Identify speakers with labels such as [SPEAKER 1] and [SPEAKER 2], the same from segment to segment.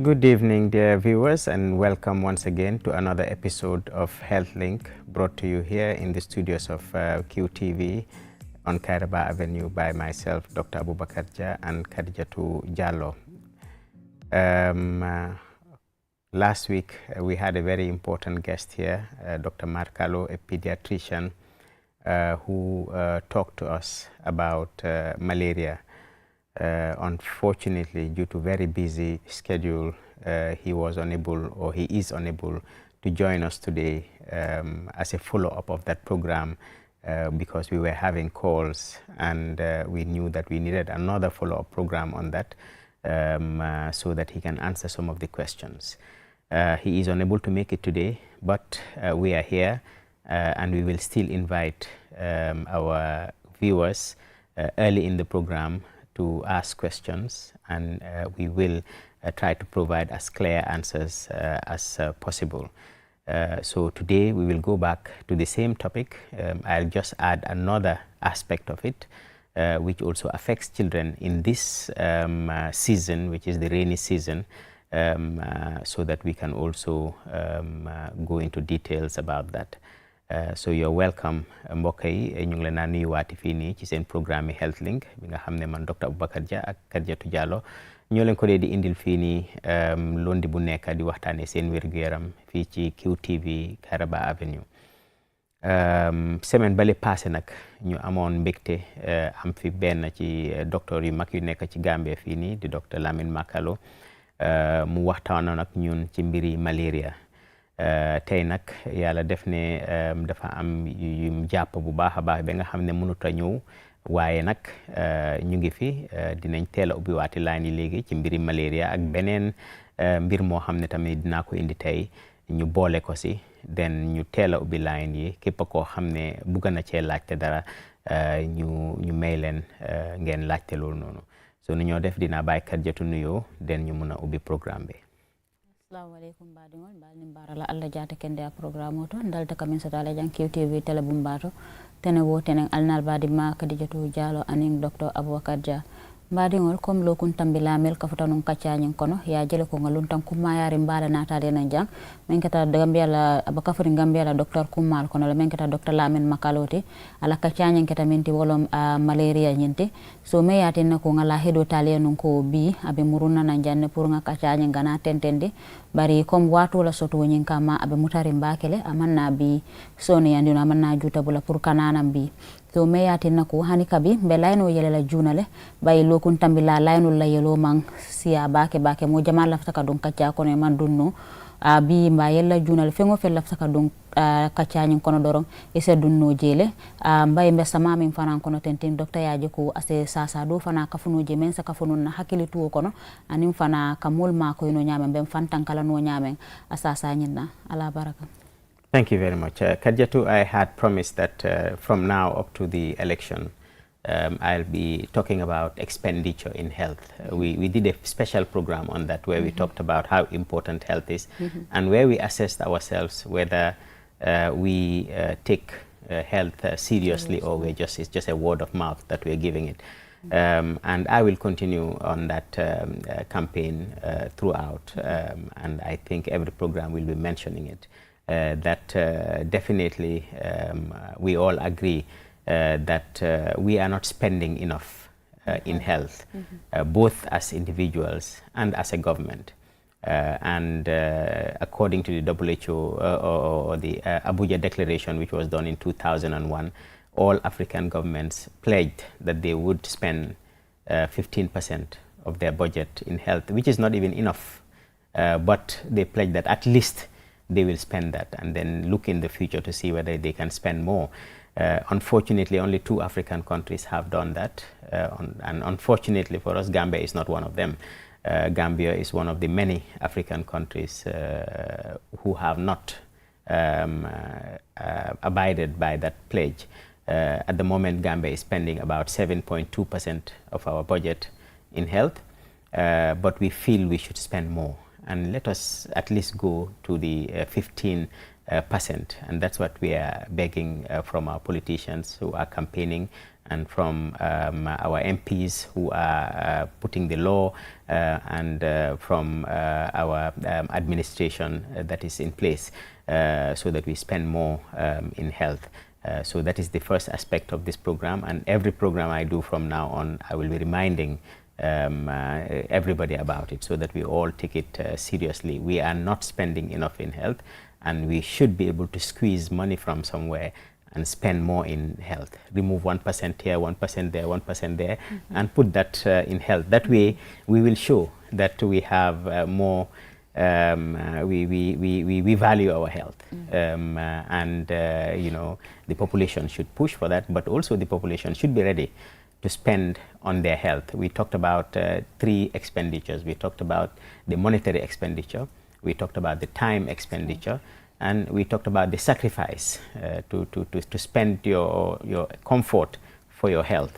[SPEAKER 1] Good evening, dear viewers, and welcome once again to another episode of Healthlink, brought to you here in the studios of QTV on Kairaba Avenue by myself, Dr. Abubakar Jah, and Khadijatu Jallo. Last week, we had a very important guest here, Dr. Marcalo, a pediatrician, who talked to us about malaria. Unfortunately, due to very busy schedule, he was unable, or he is unable, to join us today as a follow-up of that program because we were having calls and we knew that we needed another follow-up program on that so that he can answer some of the questions. He is unable to make it today, but we are here and we will still invite our viewers early in the program to ask questions, and we will try to provide as clear answers as possible. So today we will go back to the same topic. I'll just add another aspect of it, which also affects children in this season, which is the rainy season, so that we can also go into details about that. So you're welcome mbokk yi ñu ngi leen a nuyuwaati fii nii ci seen programme Healthlink bi nga xam ne man Dr. Abubakar Jah ak Khadijatu Jallo ñoo leen ko dee di indil fii nii lundi bu nekk di waxtaanee seen wér-gu-yaram fii ci QTV Kairaba Avenue. Semaine bale passé nag ñu amoon mbégte am fi benn ci docteur yu mag yu nekk ci Gambie fii nii di Dr. Lamin Makalo mu waxtaanoon ak ñun ci mbiri malaria. Tey nag yàlla def ne dafa am yu jàpp bu baax a baax ba nga xam ne mënut a ñëw waaye nag ñu ngi fi dinañ teel a ubbiwaati line yi léegi ci mbiri malaria ak beneen mbir moo xam ne tamit dinaa ko indi tey ñu boole ko si den ñu teel a ubbi line yi képp koo xam ne bugg na cee laajte dara ñu may leen ngeen laajte loolu noonu so nu ñoo def dinaa bàyyi Khadijatu nuyoo den ñu mun a ubbi programme bi.
[SPEAKER 2] Assalamu alaikum baɗigol mbalni mbarala Allah jata kende a programme o to dalta kamin so tala jan QTV tele bumbato tene wo tenen alnal badi ma Khadijatu Jallo anin Dr. Abubakar Jah mbaɗigol comme lo kun tambi lamel kafuta nun kaccañin kono ya jele ko ngalun tan kummayari mbala natade nan jang men keta Gambia la abakafuri Gambia la Dr. Kummal kono la men keta Dr. Lamin Makaloti ala kaccañin keta minti wolom malaria ñinti so me yatin ko ngala hedo tale nun ko bi abe muruna nan janne pour nga kaccañin gana tentendi bari comme watu la soto nyin kama abe mutari mbakele amanna bi soni yandino amanna juta bula pour kananam bi so me yatin ko hani kabi be layno yelela junale bay lokun tambila layno la yelo man siya bake mo jama lafta ka don kacca kono man dunno bi mba yella junal fengo fel lafta ka don kacca nyin kono doron ese dunno jele mbay mbe sama min fanan kono tenten docteur yaje ko ase sasa do fana kafunu je men sa kafunu na hakili tuwo kono anim fana kamol ma ko no nyame ben fantan kala no nyame asasa nyinna ala baraka.
[SPEAKER 1] Thank you very much. Khadijatu, I had promised that from now up to the election, I'll be talking about expenditure in health. We did a special program on that where we talked about how important health is and where we assessed ourselves whether we take health seriously or it's just a word of mouth that we're giving it. And I will continue on that campaign throughout, and I think every program will be mentioning it. That definitely we all agree that we are not spending enough in health, both as individuals and as a government. And according to the WHO or the Abuja Declaration, which was done in 2001, all African governments pledged that they would spend 15% of their budget in health, which is not even enough, but they pledged that at least they will spend that and then look in the future to see whether they can spend more. Unfortunately, only 2 African countries have done that, and unfortunately for us, Gambia is not one of them. Gambia is one of the many African countries who have not abided by that pledge. At the moment, Gambia is spending about 7.2% of our budget in health, but we feel we should spend more. And let us at least go to the 15%, and that's what we are begging from our politicians who are campaigning and from our MPs who are putting the law, and from our administration that is in place, so that we spend more in health. So that is the first aspect of this program, and every program I do from now on, I will be reminding everybody about it, so that we all take it seriously. We are not spending enough in health, and we should be able to squeeze money from somewhere and spend more in health. Remove 1% here, 1% there, 1% there, and put that in health. That way, we will show that we have more. We value our health, and you know, the population should push for that, but also the population should be ready to spend on their health. We talked about 3 expenditures. We talked about the monetary expenditure, we talked about the time expenditure, and we talked about the sacrifice to spend your comfort for your health.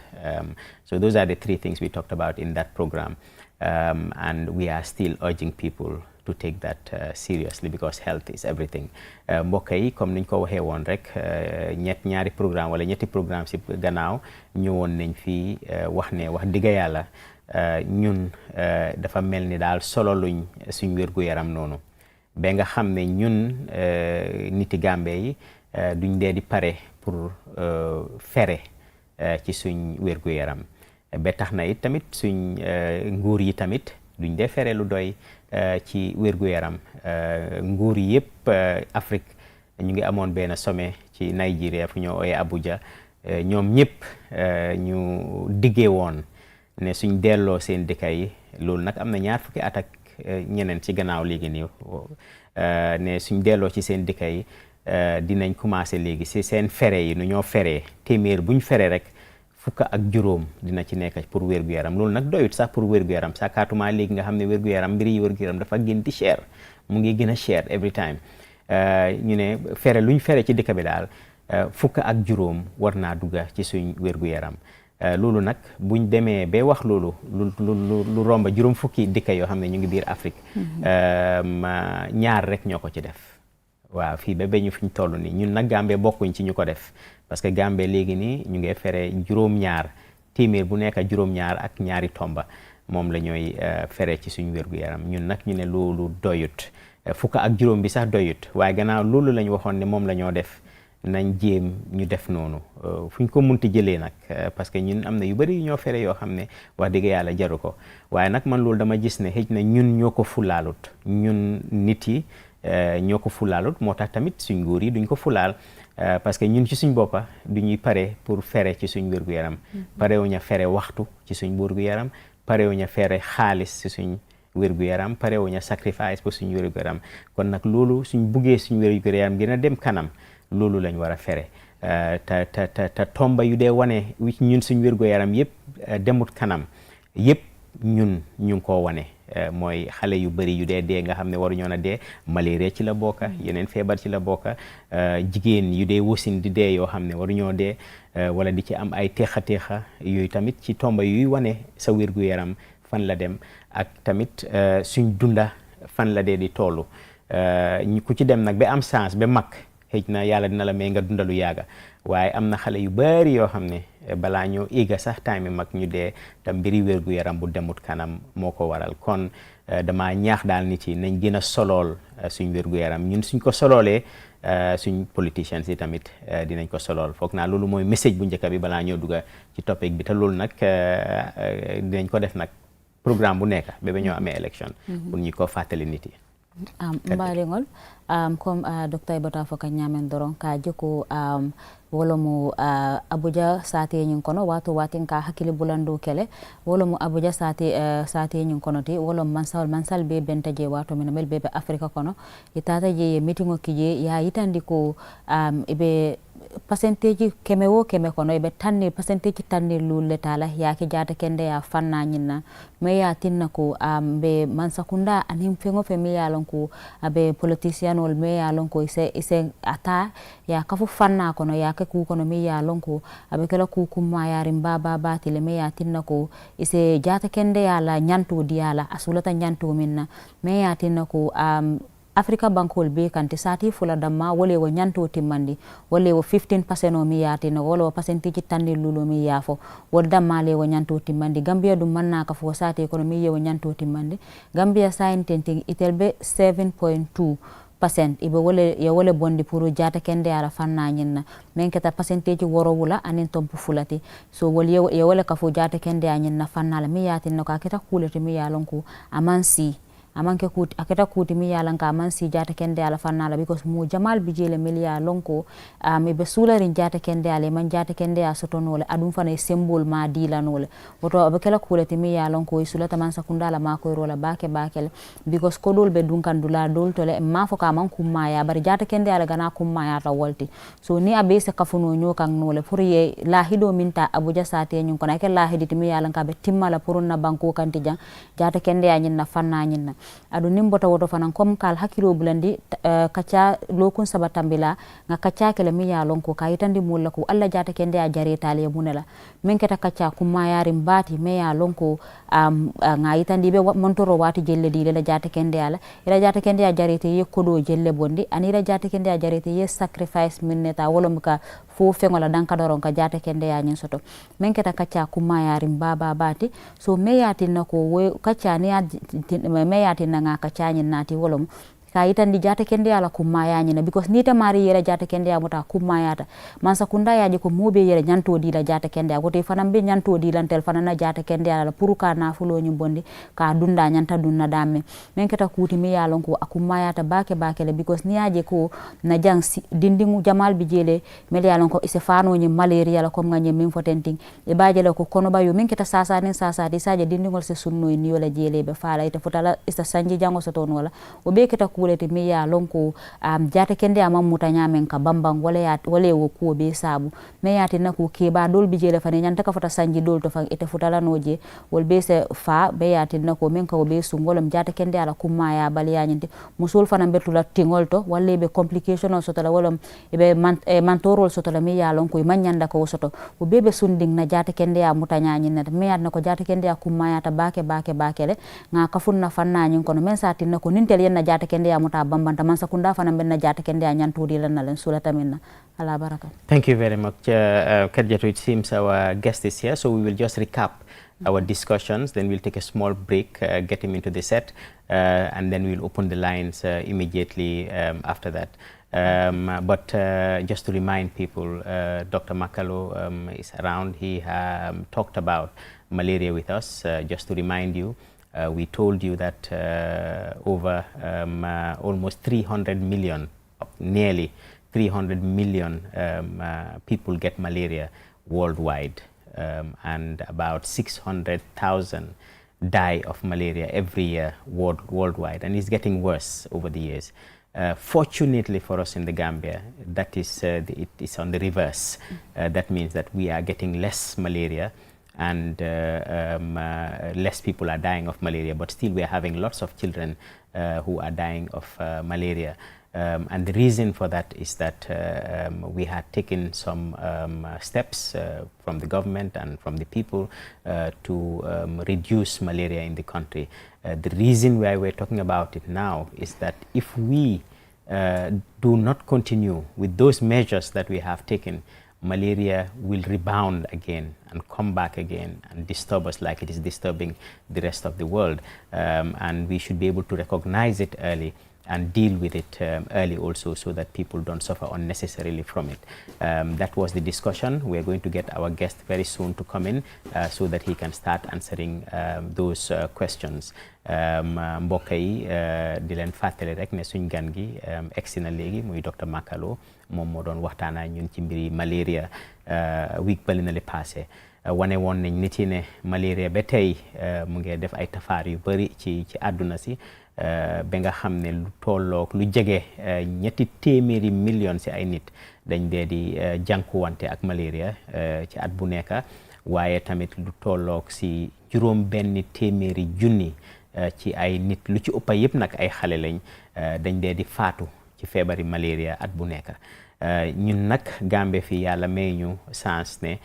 [SPEAKER 1] So those are the 3 things we talked about in that program, and we are still urging people to take that seriously, because health is everything. Mbokk yi comme niñ ko waxee woon rek, ñaari programme wala ñetti programme si gannaaw ñëwoon nañ fii wax ne wax dëgg yàlla ñun dafa mel ni daal solo luñ suñ wér-gu-yaram noonu ba nga xam ne ñun niti Gambie yi duñ dee di pare pour fere ci suñ wér-gu-yaram ba tax na it tamit suñ nguur yi tamit duñ dee fere lu doy ci wér-gu-yaram. nguur yi yëpp Afrique ñu ngi amoon benn sommet ci Nigeria fu ñoo ooyee Abuja, ñoom ñëpp ñu diggee woon ne suñ delloo seen dëkka yi, loolu nag am na 20 fukki at ak ñeneen ci gannaaw léegi nii, ne suñ delloo ci seen dëkka yi dinañ commencé léegi si seen fere yi nu ñoo feree téeméer buñ fere rek 15 dina ci nekk pour wér-gu-yaram. loolu nag doyut sax pour wér-gu-yaram, sakaatuma léegi nga xam ne wér-gu-yaram, mbiri yi wér-gu-yaram dafa gën di cher, mu ngi gën a cher every time. ñu ne fere luñ fere ci dëkk bi daal 15 war naa dugga ci suñ wér-gu-yaram. loolu nag buñ demee ba wax loolu lu romba 7 fukki dëkk yoo xam ne ñu ngi biir Afrique, ñaar rek ñoo ko ci def. waaw fii ba ñu fiñ toll nii ñun nag Gambie bokkuñ ci ñu ko def, parce que Gambie léegi nii ñu ngi fere 2 téeméer bu nekk 2 ak ñaari tomba moom la ñooy fere ci suñu wér-gu-yaram. ñun nag ñu ne loolu doyut, 15 bi sax doyut, waaye gannaaw loolu lañ waxoon ne moom la ñoo def, nañ jéem ñu def noonu fuñ ko munti jëlee nag, parce que ñun am na yu bëri yu ñoo fere yoo xam ne wax dëgg yàlla jaru ko. waaye nag man loolu dama gis ne xëj na ñun ñoo ko fulaalut, ñun nit yi ñoo ko fulaalut, moo tax tamit suñ nguur yi duñ ko fulaal, parce que ñun ci suñ boppa duñuy pare pour fere ci suñ wér-gu-yaram. parewuña fere waxtu ci suñ wér-gu-yaram, parewuña fere xaalis ci suñ wér-gu-yaram, parewuña sacrifice pour suñ wér-gu-yaram. kon nag loolu suñ buggee suñ wér-gu-yaram gën a dem kanam, loolu lañ war a fere. te tomba yu dee wane ñun suñ wér-gu-yaram yëpp demut kanam yëpp ñun ñu ngi koo wane. mooy xale yu bëri yu dee nga xam ne waru ñoon a dee, malaria ci la bokka, yeneen feebar ci la bokka, jigéen yu dee wasin di dee yoo xam ne waru ñoo dee, wala di ci am ay teexa yooyu tamit ci tomba yuy wane sa wér-gu-yaram fan la dem, ak tamit suñ dunda fan la dee di tollu. ku ci dem nag ba am chance ba mag, xëj na yàlla dina la may nga dundalu yàgga, waaye am na xale yu bari yoo xam ne balaa ñoo éega sax time mag ñu dee, te mbiri wér-gu-yaram bu demut kanam moo ko waral. kon dama ñaax daal nit yi nañ gën a solool suñ wér-gu-yaram. ñun suñ ko soloolee suñ politicians yi tamit dinañ ko solool. foog naa loolu mooy message bu njëkk bi balaa ñoo dugga ci topic bi, te loolu nag dinañ ko def nag programme bu nekk ba ñoo amee élection pour ñu ko fàttali nit yi.
[SPEAKER 2] mbaɗigol comme docteur Bota fo ka ñamen doron ka jeko wolo mo Abuja sate ñin kono wato watin ka hakkili bulandu kele wolo mo Abuja sate ñin kono ti wolo mansal be benta je wato min mel be Afrika kono itata je meeting o kije ya yitandi ko ibe percentage keme wo keme kono ibe tanni percentage tanni lulle tala ya ki jata kende ya fanna nyinna me ya tinna ko be mansakunda anim fengo femi ya lon ko abe politician wol me ya lon ko ise ata ya kafu fanna kono ya ke ku kono me ya lon ko abe kala ku kuma ya rimba baba tile me ya tinna ko ise jata kende ya la nyanto di ala asulata nyanto minna me ya tinna ko Africa bankol be kanti sati fula damma wole wo nyanto timmandi wole wo 15% o mi yati no wole wo percentage tanni lulo mi yafo wol damma le wo nyanto timmandi Gambia dum manna ka fo sati ko mi yewo nyanto timmandi Gambia sain tenti itelbe 7.2% ibe wole bondi pour jata kende ala fanna nyinna men keta percentage woro wula anin tompu fulati so wol ye wole ka fo jata kende nyinna fanna la mi yati no ka keta kulete mi yalonko amansi amanke kuti aketa kuti mi yalan ka man si jata kende ala fannala because mo jamal bijele milia lonko mi be sularin jata kende ala man jata kende a sotonole adum fana symbol ma dila nole woto be kala kulati mi yalan ko sulata man sakundala ma ko rola bakele because kodol be dunkan dula dol tole ma fo ka man kumma ya bari jata kende ala gana kumma ya ta wolti so ni abe se kafuno nyo kan nole pour ye la hido minta abuja sate nyun kona ke la hiditi mi yalan ka be timmala pour na banko kanti jang jata kende ya nyinna fanna nyinna adu nimbota woto fanan kom kal hakilo bulandi kacha lokun sabatambila nga kacha kele mi ya lonko kayitandi mulla ko alla jata kende a jareta le munela men keta kacha kuma yari mbati me ya lonko nga yitandi be montoro wati jelle di le jata kende ala ila jata kende a jarete ye kodo jelle bondi ani ila jata kende a jarete ye sacrifice minneta wolomka fo fengola danka doron ka jata kende ya nyin soto men keta kacha kuma yari mbaba bati so me yati nako we kacha ni me yati nga kachanyi nati wolom ka itandi jata kende ala kumaya nyina because nita mari yera jata kende amuta kumaya ta mansa kunda yaji ko mobe yera nyanto di la jata kende agote fanam be nyanto di lan tel fanana jata kende ala puruka na fulo nyimbondi ka dunda nyanta dunna dame men keta kuti mi yalon ko akumaya ta bake le because ni yaji ko na jang dindingu jamal bi jele mel yalon ko ise fano nyi malaria la ko nganye min fotenting e bajele ko kono bayo men keta sasa di saje dindingol se sunno ni yola jele be fala ite futala isa sanji jango soton wala o be keta kulete mi ya lonko jata kende amam mutanya men ka bambang wale wo ko be sabu me yati nako ke ba dol bi jele fane nyanta ka fota sanji dol to fa ite futala noje wol be se fa be yati nako men ka be sungolom jata kende ala kumma ya bal ya nyinte musul fana betula tingol to walle be complication o sotala wolom be mantorol sotala mi ya lonko man nyanda ko soto o bebe sunding na jata kende ya mutanya nyinna me yati nako jata kende ya kumma ya ta bake le nga kafunna fanna nyin kono men sati nako nintel yenna jata kende ya muta bambanta man sakunda fana benna jata kende a nyantudi lan nalen sulata minna ala baraka.
[SPEAKER 1] Thank you very much Khadijatu. It seems our guest is here, so we will just recap our discussions, then we'll take a small break, get him into the set, and then we'll open the lines immediately after that. But just to remind people, Dr. Makalo is around. He talked about malaria with us. Just to remind you, we told you that over almost 300 million, nearly 300 million people get malaria worldwide, and about 600,000 die of malaria every year worldwide, and it's getting worse over the years. Fortunately for us in the Gambia, that is it is on the reverse. That means that we are getting less malaria, and less people are dying of malaria, but still we are having lots of children who are dying of malaria. And the reason for that is that we had taken some steps from the government and from the people to reduce malaria in the country. The reason why we're talking about it now is that if we do not continue with those measures that we have taken, malaria will rebound again and come back again and disturb us like it is disturbing the rest of the world. And we should be able to recognize it early and deal with it early also, so that people don't suffer unnecessarily from it. That was the discussion. We are going to get our guest very soon to come in so that he can start answering those questions. Mbokk yi di leen fàttali rek ne suñ gan gi egsi na léegi muy Dr. Makalo, moom moo doon waxtaan ak ñun ci mbiri malaria week bali na le passé. Wane woon nañ nit yi ne malaria ba tey mu ngi def ay tafaar yu bëri ci àdduna si, ba nga xam ne lu tollook lu jege 300 million si ay nit dañ dee di jànkuwante ak malaria ci at bu nekk, waaye tamit lu tollook si 700,000 ci ay nit, lu ci ëpp yëpp nag ay xale lañ, dañ dee di faatu ci feebari malaria at bu nekk. ñun nag Gambie fii yàlla may ñu chance ne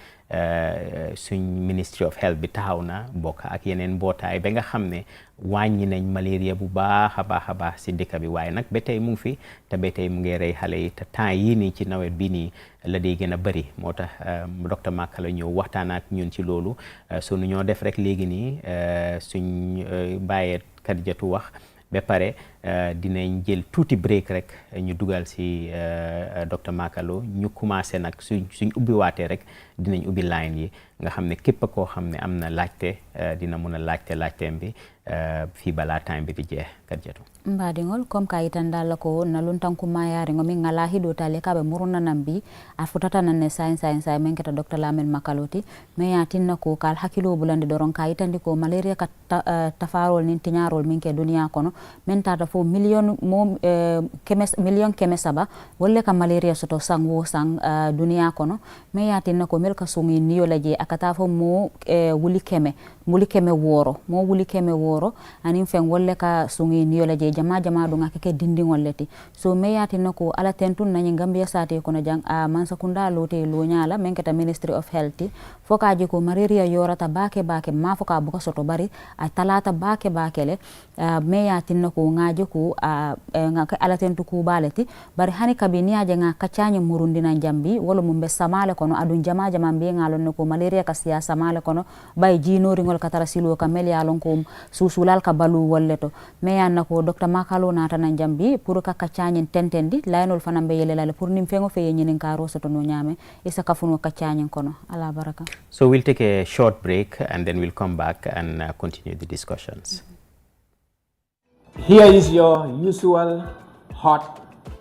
[SPEAKER 1] suñ Ministry of Health bi taxaw na bokk ak yeneen mbootaay ba nga xam ne wàññi nañ malaria bu baax a baax si dëkk bi waaye nag ba tey mu ngi fi te ba tey mu ngi rey xale yi te temps yii nii ci nawet bi nii la day gën a bëri moo tax docteur Makalo ñëw waxtaan ak ñun ci loolu so nu ñoo def rek léegi nii suñ bàyyee Kadijatu wax ba pare dinañ jël tuuti break rek ñu dugal si docteur Makalo ñu commencé nag suñ ubbiwaatee rek dinañ ubbi line yi nga xam ne képp koo xam ne am na laajte dina mun a laajteem bi fii balaa time bi di jeex Kadijatu
[SPEAKER 2] mbaɗigol comme ka yitandalla ko nalun tanku mayaringo min ngala hiɗotale kaɓe murnanan bi a futatanan ne sain min keta docteur Lamin Makaloti mais ya tinna ko kal hakkilo bulande doron ka yitandi ko malaria ka tafarol nin tiñarol min ke duniya kono min tata fo million keme saba wolle ka malaria soto sang wo sang duniya kono mais ya tinna ko mel ka sungi niyola je akata fo mo wuli keme woro anin fen wolle ka sungi niyola je jama ɗum akeke dindingol leti so meyatinno ko ala tentun nañi Gambia sate kono jang a mansakunda lote lo ñala men keta Ministry of Health fokaji ko malaria yorata bake ma foka buka soto bari a talata bake le meyatinno ko ngaji ko ngaka ala tentu ku baleti bari hani kabiniaje nga kaccañi murundina jambi wala mumbe samale kono adun jama mbe ngalon ko malaria ka siya samale kono bay jinoringol katara silo ka mel yalon ko susulal ka balu wolleto meyanna ko docteur Makalo nata nan jambi pour ka kaccañin tentendi laynol fanan be yelelale pour nim fengo feye ñinin ka rosoto no ñame isa kafuno kaccañin kono ala baraka.
[SPEAKER 1] So we'll take a short break and then we'll come back and continue the discussions.
[SPEAKER 3] Here is your usual hot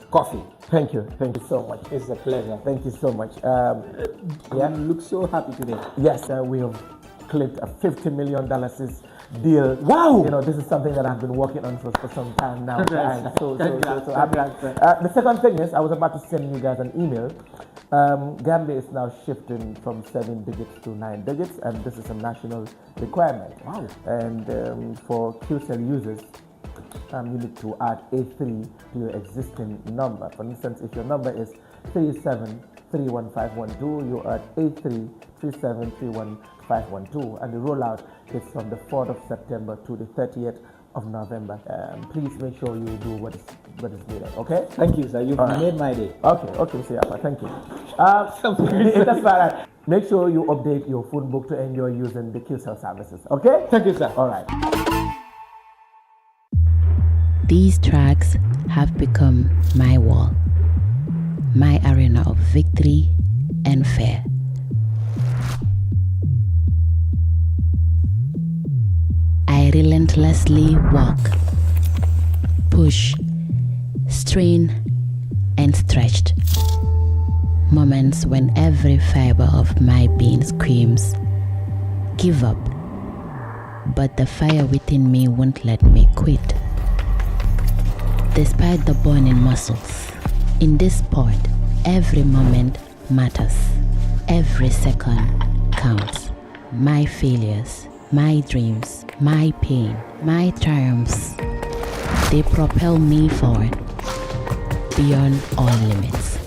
[SPEAKER 3] coffee.
[SPEAKER 4] Thank you so much.
[SPEAKER 3] It's a pleasure.
[SPEAKER 4] Thank you so much.
[SPEAKER 3] You look so happy today.
[SPEAKER 4] Yes, we have clipped a $50 million deal.
[SPEAKER 3] Wow!
[SPEAKER 4] You know, this is something that I've been working on for some time now. I'm so happy. The second thing is, I was about to send you guys an email. Gambia is now shifting from 7 digits to 9 digits, and this is a national requirement.
[SPEAKER 3] Wow!
[SPEAKER 4] And for QCell users, you need to add A3 to your existing number. For instance, if your number is 3731512, you add A3 3731512, and the rollout is from the 4th of September to the 30th of November. Please make sure you do what is needed. Okay?
[SPEAKER 3] Thank you, sir. You've made my day.
[SPEAKER 4] Okay, Siapa. Thank you. That's right. Make sure you update your phone book to enjoy using the QCell services. Okay?
[SPEAKER 3] Thank you, sir.
[SPEAKER 4] All right.
[SPEAKER 5] These tracks have become my wall, my arena of victory and fear. I relentlessly walk, push, strain, and stretched. Moments when every fiber of my being screams, give up. But the fire within me won't let me quit. Despite the burning muscles, in this sport, every moment matters. Every second counts. My failures, my dreams, my pain, my triumphs, they propel me forward beyond all limits.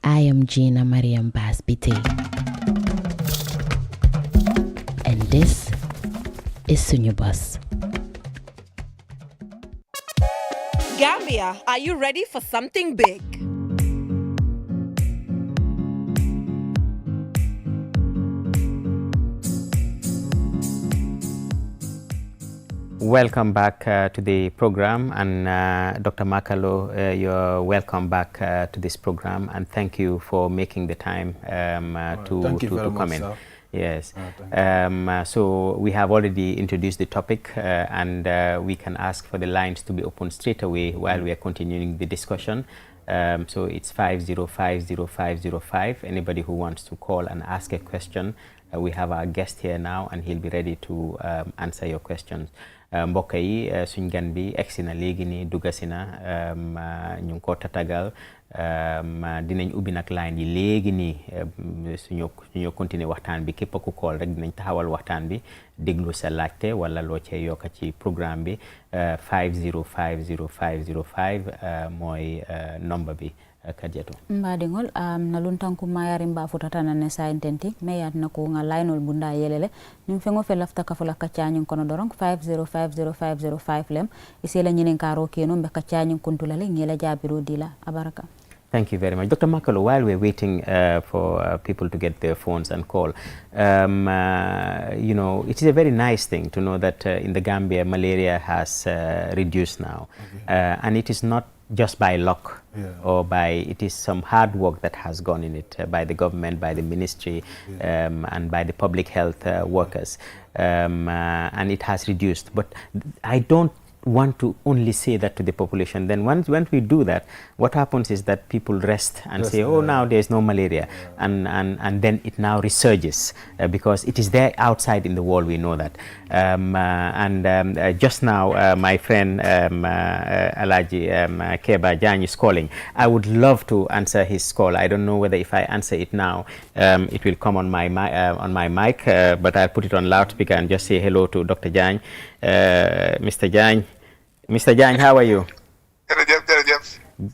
[SPEAKER 5] I am Gina Mariam Basbite, and this is Sunyubus.
[SPEAKER 6] Gambia, are you ready for something big?
[SPEAKER 1] Welcome back to the program, and Dr. Makalo, you're welcome back to this program, and thank you for making the time to come in.
[SPEAKER 7] Sir.
[SPEAKER 1] Yes. So we have already introduced the topic, and we can ask for the lines to be open straight away while we are continuing the discussion. So it's 5050505. Anybody who wants to call and ask a question, we have our guest here now, and he'll be ready to answer your questions. mbokk yi suñ gan bi egsi na léegi nii dugga si na ñu ngi ko tatagal dinañ ubbi nag line yi léegi nii suñu continuer waxtaan bi képp ku call rek dinañ taxawal waxtaan bi déglu sa laajte wala loo cee yokka ci programme bi 5050505 mooy nombre bi Kadiatu
[SPEAKER 2] mbaɗigol na luntanku mayari mba futata nane sa intenti me yatna ko nga laynol bunda yelele nim fengo fe lafta kafula kaccañin kono dorong 5050505 lem isela ñinin karo keno be kaccañin kuntulale ngela jabiro dila abaraka.
[SPEAKER 1] Thank you very much. Dr. Makalo, while we're waiting for people to get their phones and call, you know, it is a very nice thing to know that in the Gambia, malaria has reduced now. And it is not just by luck or by, it is some hard work that has gone in it by the government, by the ministry, and by the public health workers. And it has reduced. But I don't want to only say that to the population. Then once we do that, what happens is that people rest and say, oh, now there's no malaria. And then it now resurges because it is there outside in the world, we know that. Just now, my friend Alaji Keba Jan is calling. I would love to answer his call. I don't know whether if I answer it now, it will come on my mic, but I'll put it on loudspeaker and just say hello to Dr. Jan. Mr. Jan. Mr. Jan, how are you?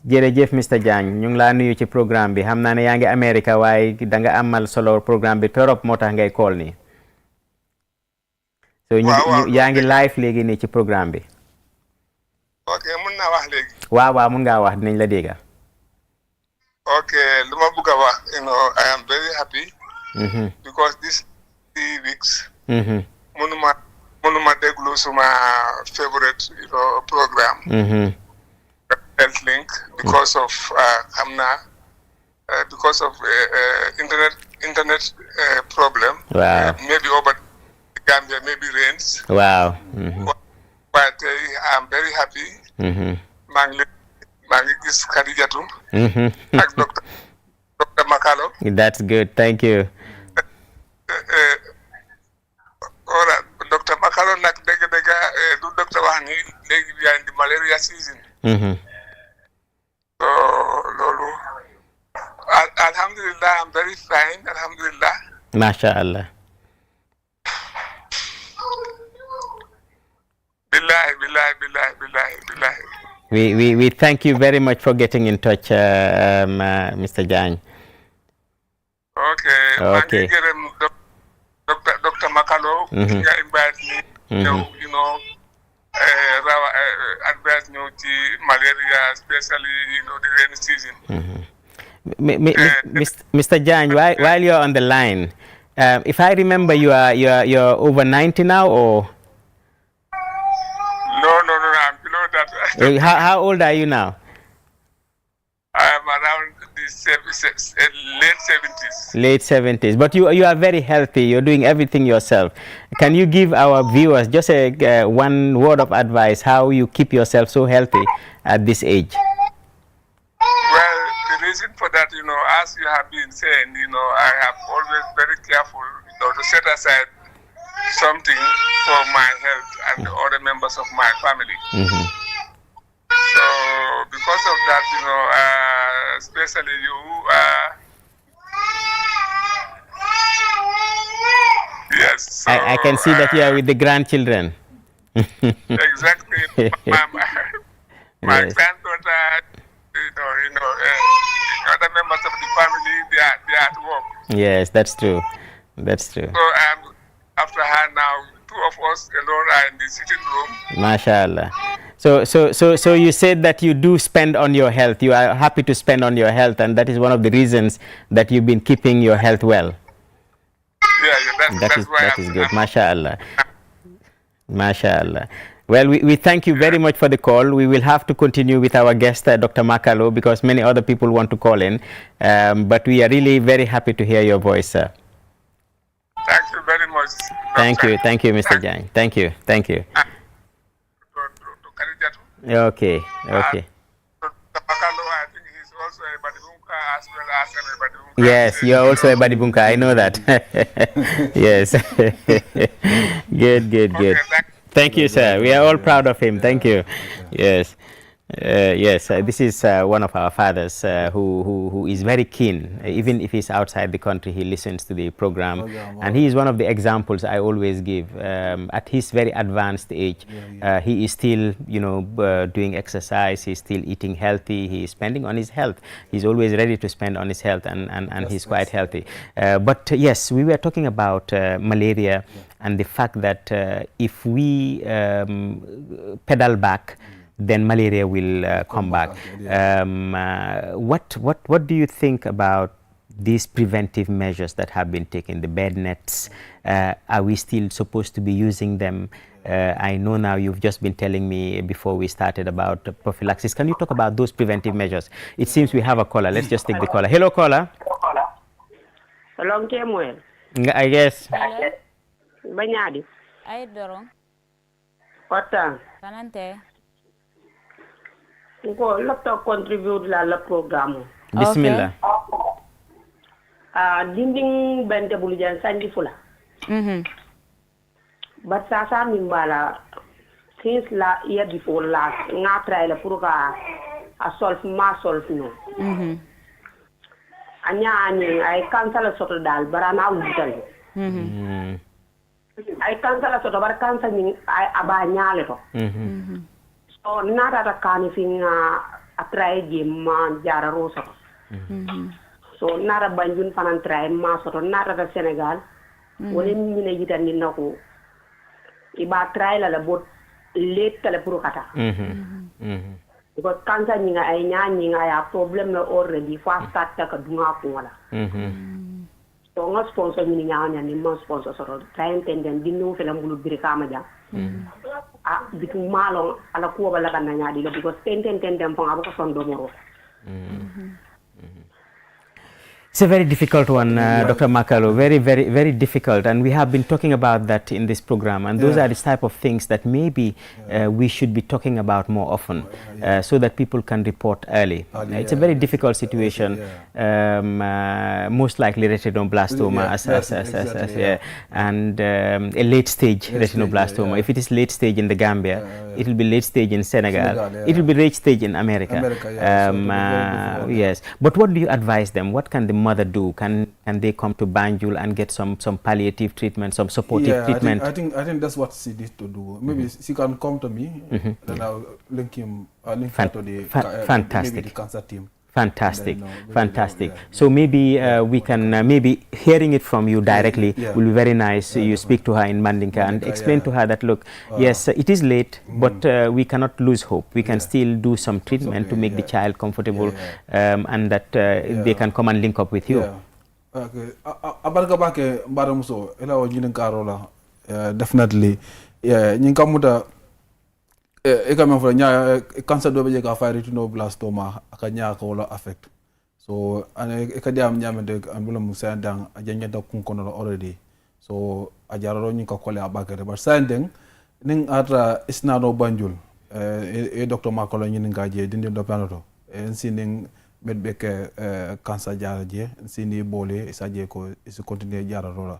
[SPEAKER 1] Jërëjëf Mr. Jan, ñu ngi laa nuyu ci programme bi xam naa ne yaa ngi America waaye da nga amal solo programme bi torop moo tax ngay call nii. So yaa ngi live léegi nii ci programme bi.
[SPEAKER 7] Ok, mun naa wax léegi.
[SPEAKER 1] waaw mun ngaa wax dinañ la dégga.
[SPEAKER 7] Ok, lu ma bëgg a wax, you know, I am very happy because these 3 weeks mënuma déglu suma favorite, you know, program. Healthlink because of because of internet problem.
[SPEAKER 1] Wow.
[SPEAKER 7] Maybe over Gambia, maybe rains.
[SPEAKER 1] Wow.
[SPEAKER 7] But I'm very happy. Mangi gis Khadijatu. Ak Dr. Makalo.
[SPEAKER 1] That's good. Thank you.
[SPEAKER 7] Alright, Dr. Makalo nak dega du doctor wax ni legi we are in the malaria season. So lolu alhamdulillah, I'm very fine, alhamdulillah.
[SPEAKER 1] MashaAllah. Billahi. We thank you very much for getting in touch, Mr. Jan.
[SPEAKER 7] Okay. Dr. Makalo, nga invite me, you know, advise me to malaria, especially, you know, the rainy season.
[SPEAKER 1] Mr. Jan, while you're on the line, if I remember, you're over 90 now, or?
[SPEAKER 7] No, I'm below that.
[SPEAKER 1] How old are you now?
[SPEAKER 7] I'm around the late 70s.
[SPEAKER 1] Late 70s. But you are very healthy. You're doing everything yourself. Can you give our viewers just one word of advice how you keep yourself so healthy at this age?
[SPEAKER 7] Well, the reason for that, you know, as you have been saying, you know, I have always very careful, you know, to set aside something for my health and the other members of my family. So because of that, you know, especially you, yes. So,
[SPEAKER 1] I can see that you are with the grandchildren.
[SPEAKER 7] Exactly. My
[SPEAKER 1] Yes.
[SPEAKER 7] granddaughter, you know, other members of the family, they are at work.
[SPEAKER 1] Yes, that's true. That's true.
[SPEAKER 7] So after her now, 2 of us alone are in the sitting room.
[SPEAKER 1] MashaAllah. So you said that you do spend on your health. You are happy to spend on your health, and that is one of the reasons that you've been keeping your health well.
[SPEAKER 7] Yeah, that's why
[SPEAKER 1] that is good. MashaAllah. MashaAllah. Well, we thank you very much for the call. We will have to continue with our guest, Dr. Makalo, because many other people want to call in. But we are really very happy to hear your voice, sir.
[SPEAKER 7] Thank you very much.
[SPEAKER 1] Thank you, Mr. Jan. Thank you. Okay. Yes, you're also a Badibunka. I know that. Yes. Good.
[SPEAKER 7] Okay,
[SPEAKER 1] Thank you, sir. We are all proud of him. Thank you. Yes. Yes, this is one of our fathers who is very keen. Even if he's outside the country, he listens to the program. And he is one of the examples I always give. At his very advanced age, he is still, you know, doing exercise. He's still eating healthy. He is spending on his health. He's always ready to spend on his health, and he's quite healthy. But yes, we were talking about malaria and the fact that if we pedal back, then malaria will come back. What do you think about these preventive measures that have been taken, the bed nets? Are we still supposed to be using them? I know now you've just been telling me before we started about prophylaxis. Can you talk about those preventive measures? It seems we have a caller. Let's just take the caller. Hello, caller.
[SPEAKER 8] Hello, Samuel.
[SPEAKER 1] I guess.
[SPEAKER 8] Banyadi.
[SPEAKER 2] Ay dorong.
[SPEAKER 8] Kota.
[SPEAKER 2] Kanante.
[SPEAKER 8] Ko laptop contribute la programme.
[SPEAKER 1] Bismillah.
[SPEAKER 8] Dinding bente bulujan sandi fula. But sasa mimbala since la year before last nga try la pour a solve no. Anya ani ay cancel soto dal barana wutal. Ay cancel soto bar cancel ni ay aba nyaale to. So nada da kani finga atrai di man jara rosa. So nada banjun fanan try ma soto nada da Senegal. Wole ni ne yitan ni nako. Iba try la bot late la puru kata. Because cancer ni nga ay nya ni nga ya problem la already fast start ka dunga ko wala. So nga sponsor ni nya ni ma sponsor soto try tenden dinu felam bulu birika ma ja. Bitu malong ala ko bala kan nya di because tenten pang abu ko son do moro.
[SPEAKER 1] It's a very difficult one, Dr. Makalo, very difficult, and we have been talking about that in this program, and those are the type of things that maybe we should be talking about more often, so that people can report early. It's a very difficult situation, most likely retinoblastoma and a late stage retinoblastoma. If it is late stage in the Gambia, it will be late stage in Senegal, it will be late stage in America. Yes, but what do you advise them? What can the mother do? Can they come to Banjul and get some palliative treatment, some supportive treatment?
[SPEAKER 9] I think that's what she needs to do. Maybe she can come to me, then I'll link her to the
[SPEAKER 1] fantastic.
[SPEAKER 9] maybe the cancer team.
[SPEAKER 1] Fantastic, fantastic. So maybe we can, maybe hearing it from you directly will be very nice. You speak to her in Mandinka and explain to her that, look, yes, it is late, but we cannot lose hope. We can still do some treatment to make the child comfortable, and that they can come and link up with you.
[SPEAKER 9] Okay. Abarka bake mbaramuso ela o jinin karola definitely nyinkamuta eka for nya cancer do be ka fa retinoblastoma aka nya ko la affect so ane eka diam nyamede ambula musa dang ajanya da kunkono already so ajararo nyinka kole abakere but sandeng ning atra isna no Banjul docteur makolo nyin ngaje dindi do panoto sining medbeke cancer jaraje sini bole isaje ko isi continue jararo la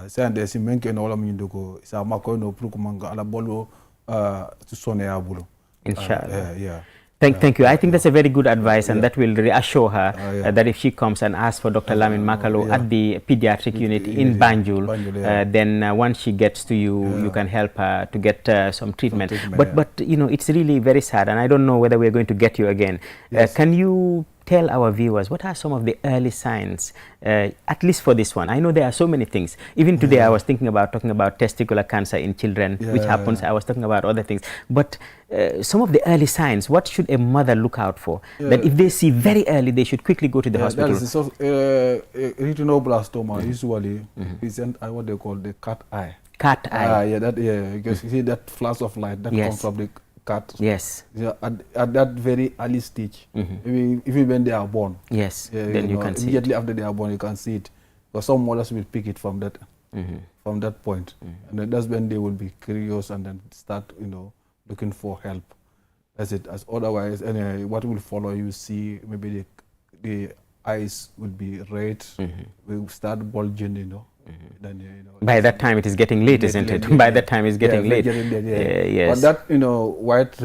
[SPEAKER 9] sande si menke no wala mundu ko isa makoy no pour ko manga ala bolo to Sonia Bulu.
[SPEAKER 1] Inshallah. Thank you. I think that's a very good advice, and that will reassure her that if she comes and asks for Dr. Lamin Makalo at the pediatric unit in Banjul, then once she gets to you, you can help her to get some treatment. But you know, it's really very sad, and I don't know whether we're going to get you again. Can you tell our viewers what are some of the early signs, at least for this one? I know there are so many things. Even today I was talking about testicular cancer in children, which happens. I was talking about other things. But some of the early signs, what should a mother look out for? That if they see very early, they should quickly go to the hospital.
[SPEAKER 9] That is so, retinoblastoma usually present what they call the cat eye.
[SPEAKER 1] Cat eye.
[SPEAKER 9] Because you see that flash of light that comes from the cat.
[SPEAKER 1] Yes.
[SPEAKER 9] At that very early stage, even when they are born.
[SPEAKER 1] Yes. Then you can see
[SPEAKER 9] immediately after they are born, you can see it. Because some mothers will pick it from that point, and then that's when they will be curious and then start, looking for help. That's it. As otherwise, anyway, what will follow, you see maybe the eyes will be red, will start bulging, then
[SPEAKER 1] by that time it is getting late, isn't it? By that time it's getting late. Yes.
[SPEAKER 9] But that white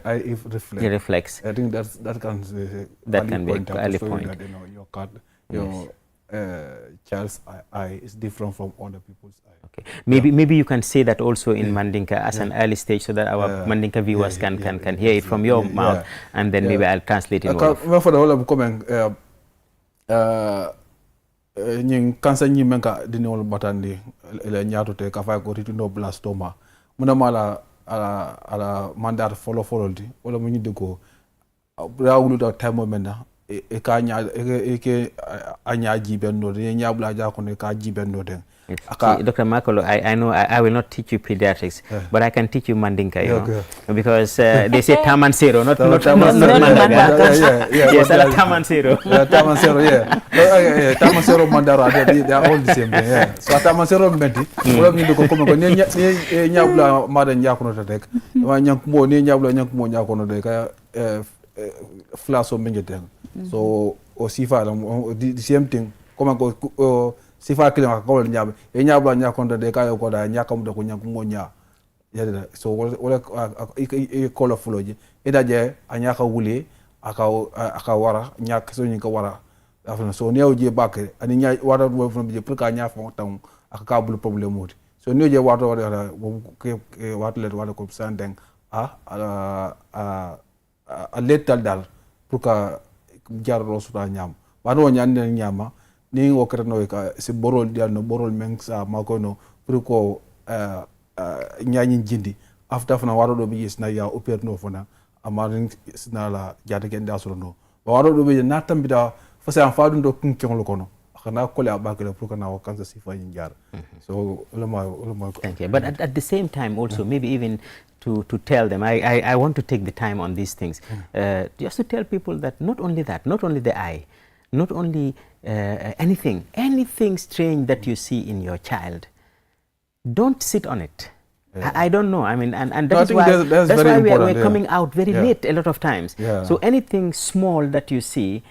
[SPEAKER 9] eye reflex.
[SPEAKER 1] It reflects.
[SPEAKER 9] I think that can
[SPEAKER 1] be a valid point.
[SPEAKER 9] That, your child's eye is different from other people's eye.
[SPEAKER 1] Okay. Maybe you can say that also in Mandinka as an early stage, so that our Mandinka viewers can hear it from your mouth, and then maybe I'll translate in Wolof.
[SPEAKER 9] For the whole of comment, nying cancer nyi menka dinol batandi ele nyato te kafa ko retinoblastoma muna mala ala mandar follow di wala mu nyide ko rawulu da time mena e ka nya e ke anya jibenno de nyabla ja ko ne ka jibenno den.
[SPEAKER 1] See, Dr. Makolo, I know I will not teach you pediatrics, but I can teach you Mandinka, you know, because they say Tamansero, not Mandinka. Yes, Tamansero.
[SPEAKER 9] Tamansero, Tamansero Mandara, they are all the same thing. Yeah. So Tamansero menti, wala mi ko ko ni nyabla madan yakono tek. Wa nyank mo ni nyabla nyank mo yakono de ka flaso mengeten. So o sifa the same thing. Come go sifa kile makakolo nyabe nyabla nyakonda de kayo ko da nyakam de ko nyankumo nya yada so wala e colorful je ida je anyaka wuli aka wara nyak so nyi ka wara afna so neew je bakre ani nya wara wo fon je pour ka nya fon tam aka ka bul problème moti so neew je wato wala ke wato let wala ko sandeng a letal dal pour ka jarro so ta nyam wano nyande nyama ni wokrano ka si borol dia no borol men sa makono pour ko nyanyi jindi after fana waro do bi na ya oper no fana amarin sina la jada ken da no waro do bi na tambida fa sa fa do kun ken lo kono kana ko la bakale pour kana o kansa sifa yin jar so ulama
[SPEAKER 1] thank you. But at the same time also maybe even to tell them, I want to take the time on these things just to tell people that not only the eye, not only anything strange that you see in your child, don't sit on it. I don't know. I mean, and that's why we're coming out very late a lot of times. So anything small that you see,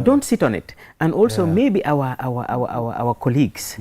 [SPEAKER 1] don't sit on it. And also maybe our colleagues.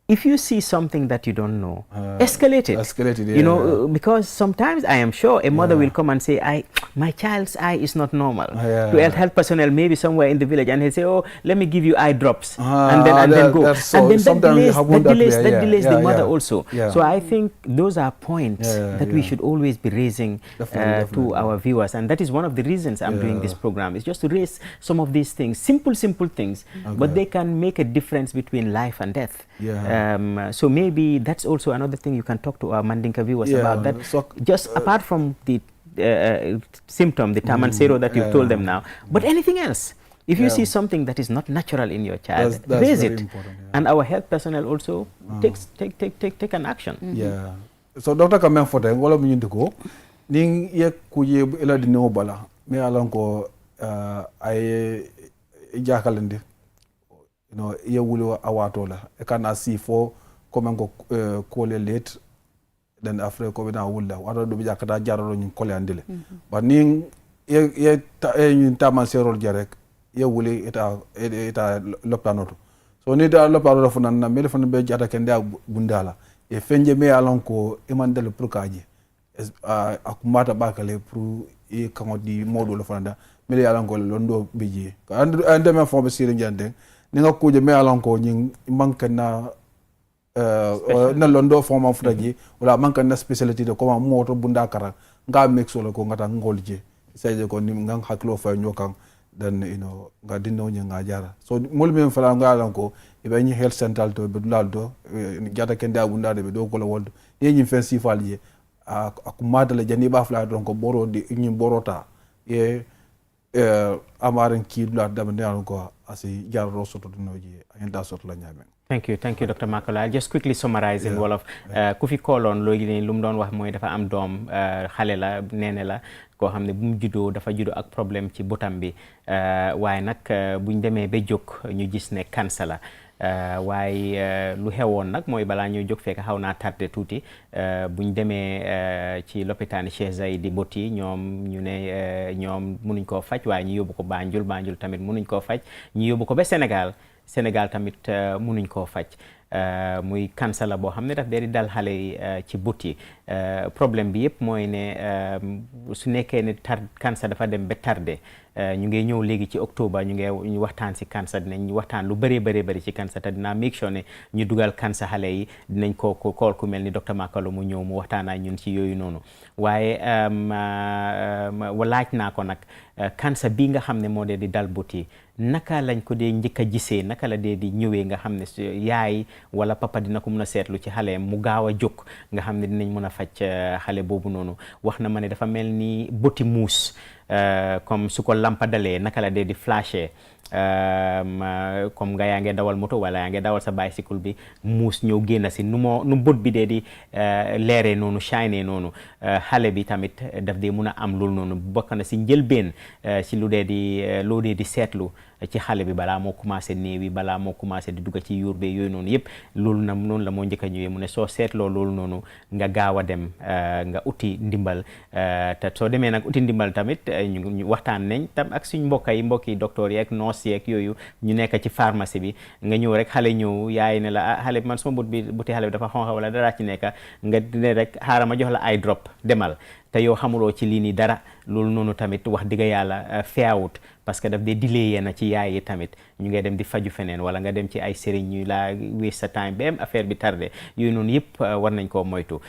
[SPEAKER 1] If you see something that you don't know, escalate it.
[SPEAKER 9] Escalate it,
[SPEAKER 1] you know, because sometimes I am sure a mother will come and say, my child's eye is not normal. To a health personnel, maybe somewhere in the village, and he'll say, oh, let me give you eye drops, and then go. And then that delays the mother also. So I think those are points that we should always be raising to our viewers. And that is one of the reasons I'm doing this program, is just to raise some of these things, simple things, but they can make a difference between life and death. So maybe that's also another thing you can talk to our Mandinka viewers about, that just apart from the symptom, the Tamansero that you've told them now, but anything else. If you see something that is not natural in your child, raise it. And our health personnel also take an action.
[SPEAKER 9] So Dr. Kamen Fote, wala mi ndiko ning ye kuye ela di no bala me alanko ay jakalande ye wulo awatola e kana si fo comme ngo kole late then after ko na wulla wato do bija kata jaralo nyin kole andile ba ning ye nyin Tamansero jarek ye wuli eta loptanoto so ni da loptanoto fo nan na mele fo be jata kende bundala e fenje me alanko e mandel pour kaje akumata bakale pour e kamodi modulo fanda mele alanko londo biji ande me fo be sire njande ninga kuje me alanko nyin manka na na londo forma futaji wala manka na specialty de ko moto bunda kara nga mexolo ko ngata ngolje sayje ko nim nga haklo fa nyokan dan nga dinno nga jara so mol men fala nga alanko e be ni health central to be dulado jata kende abunda de be do ko la woldo ye nyi fen sifalje akumada la jani ba fla don ko boro de nyi borota ye amaren ki dula dam ne alanko asi jaro soto noji ayenda soto la nyame.
[SPEAKER 1] Thank you, Dr. Makola. I'll just quickly summarize in Wolof. Ku fi kooloon léegi lu mu doon wax mooy dafa am doom xale la neene la koo xam ne bu mu juddoo dafa juddoo ak problème ci botam bi waaye nag buñ demee ba jóg ñu gis ne cancer la waaye lu xewoon nag mooy balaa ñuy jóg fekk xaw naa tardé tuuti buñ demee ci lopitaani Cheikh Zaydi Boti ñoom ñu ne ñoom mënuñ koo faj waaye ñu yóbbu ko Banjul tamit mënuñ koo faj ñu yóbbu ko ba Sénégal tamit mënuñ koo faj muy cancer la boo xam ne daf dee di dal xale yi ci but yi problème bi yëpp mooy ne su nekkee ne cancer dafa dem ba tardé ñu ngi ñëw léegi ci octobre ñu waxtaan si cancer dinañ waxtaan lu bëree bëri ci cancer te dinaa make sure ne ñu dugal cancer xale yi dinañ ko kool ku mel ni docteur Makalo mu ñëw mu waxtaan ak ñun ci yooyu noonu waaye laaj naa ko nag cancer bii nga xam ne moo dee di dal but yi naka lañ ko dee njëkk a gisee naka la dee di ñëwee nga xam ne yaay wala papa dina ko mun a seetlu ci xale mu gaaw a jóg nga xam ne dinañ mën a faj xale boobu noonu wax na ma ne dafa mel ni buti muus comme su ko lampa dalee naka la dee di flashé comme nga yaa ngi dawal moto wala yaa ngi dawal sa bicycle bi muus ñëw génn si nu bët bi dee di leeree noonu shine noonu xale bi tamit daf dee mun a am loolu noonu bokk na si njëlbeen si loo dee di seetlu ci xale bi balaa moo commencé néewi balaa moo commencé di dugg ci yuur be yooyu noonu yëpp loolu na noonu la moo njëkk a ñëwee mu ne soo seetloo loolu noonu nga gaaw a dem nga uti ndimbal te soo demee nag uti ndimbal tamit ñu waxtaan nañ tam ak suñ mbokki docteur yi ak nurse yi ak yooyu ñu nekk ci pharmacie bi nga ñëw rek xale ñëw yaay ne la xale bi man suma buti xale bi dafa xonxa wala dara ci nekk nga ne rek xaaral ma jox la ay drop demal te yow xamuloo ci lii nii dara loolu noonu tamit wax dëgg yàlla feewut parce que daf dee delay yéena ci yaay yi tamit ñu ngay dem di faju feneen wala nga dem ci ay sëriñ ñu laa waste sa time ba affaire bi tardé yooyu noonu yëpp war nañ koo moytu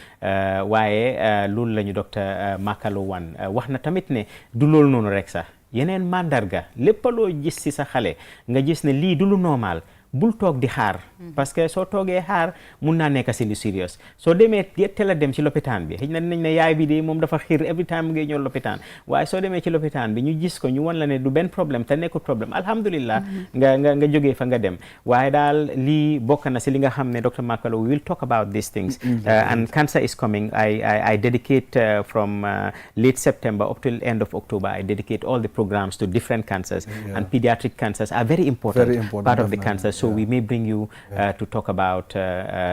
[SPEAKER 1] waaye loolu la ñu docteur Makalo wan wax na tamit ne du loolu noonu rek sax yeneen mandarga lépp loo gis ci sa xale nga gis ne lii du lu normal bul toog di xaar parce que soo toogee xaar mun naa nekk si lu serious soo demee teel a dem ci lopitaan bi xëy na dinañ ne yaay bi de moom dafa xiir every time mu ngi ñëw lopitaan waaye soo demee ci lopitaan bi ñu gis ko ñu wan la ne du benn problème te nekkul problème alhamdulillah nga jógee fa nga dem waaye daal lii bokk na si li nga xam ne Dr. Makalo we will talk about these things and cancer is coming I dedicate from late September up till end of October I dedicate all the programs to different cancers and pediatric cancers are very important part of the cancers. So we may bring you to talk about